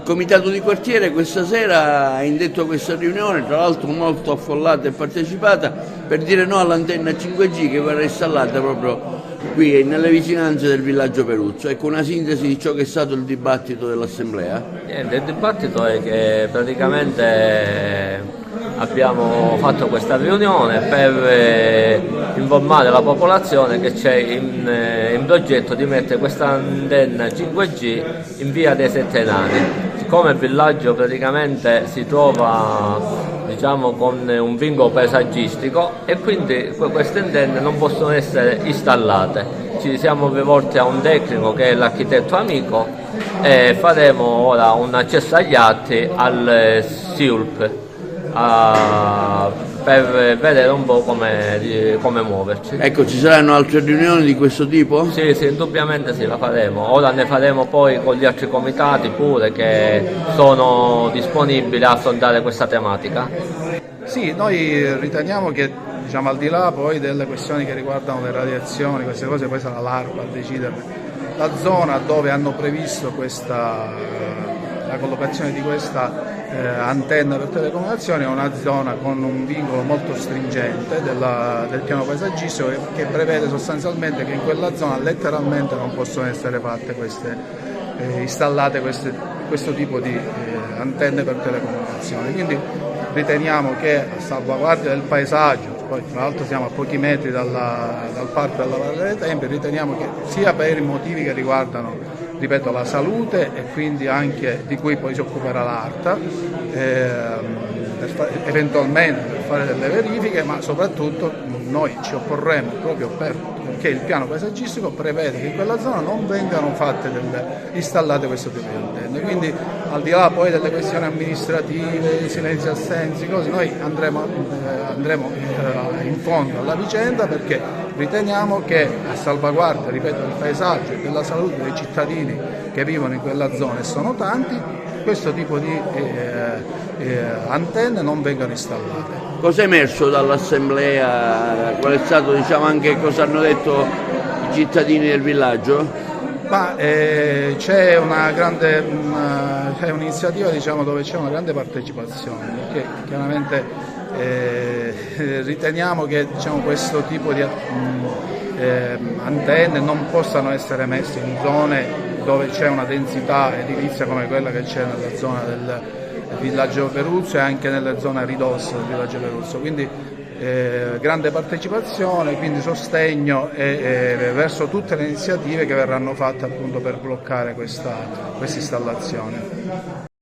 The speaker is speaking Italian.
comitato di quartiere questa sera ha indetto questa riunione, tra l'altro molto affollata e partecipata, per dire no all'antenna 5G che verrà installata proprio qui nelle vicinanze del villaggio Peruzzo. Ecco una sintesi di ciò che è stato il dibattito dell'Assemblea. Il dibattito è che praticamente abbiamo fatto questa riunione per informare la popolazione che c'è in progetto di mettere questa antenna 5G in via dei Sette Nani. Siccome il villaggio praticamente si trova, diciamo, con un vincolo paesaggistico e quindi queste antenne non possono essere installate. Ci siamo rivolti a un tecnico che è l'architetto amico e faremo ora un accesso agli atti al SIULP per vedere un po' come muoverci. Ecco, ci saranno altre riunioni di questo tipo? Sì, indubbiamente sì, la faremo. Ora ne faremo poi con gli altri comitati pure che sono disponibili a affrontare questa tematica. Sì, noi riteniamo che, diciamo, al di là poi delle questioni che riguardano le radiazioni, queste cose poi sarà l'ARPA a decidere, la zona dove hanno previsto la collocazione di questa antenna per telecomunicazioni è una zona con un vincolo molto stringente del piano paesaggistico che prevede sostanzialmente che in quella zona letteralmente non possono essere fatte installate questo tipo di antenne per telecomunicazioni. Quindi riteniamo che a salvaguardia del paesaggio, poi tra l'altro siamo a pochi metri dal parco della Valle dei Tempii, riteniamo che sia per i motivi che riguardano, ripeto, la salute e quindi anche di cui poi si occuperà l'ARTA, eventualmente per fare delle verifiche, ma soprattutto noi ci opporremo proprio perché il piano paesaggistico prevede che in quella zona non vengano installate questo tipo di antenne. Quindi al di là poi delle questioni amministrative, silenzi assensi, così, noi andremo in fondo alla vicenda perché riteniamo che a salvaguardia, ripeto, del paesaggio e della salute dei cittadini che vivono in quella zona e sono tanti, questo tipo di antenne non vengano installate. Cosa è emerso dall'assemblea? Qual è stato, diciamo, anche cosa hanno detto i cittadini del villaggio? Ma c'è un'iniziativa, diciamo, dove c'è una grande partecipazione, perché chiaramente riteniamo che, diciamo, questo tipo di antenne non possano essere messe in zone dove c'è una densità edilizia come quella che c'è nella zona del villaggio Peruzzo e anche nelle zone a ridosso del villaggio Peruzzo. Quindi grande partecipazione, quindi sostegno verso tutte le iniziative che verranno fatte appunto per bloccare questa installazione.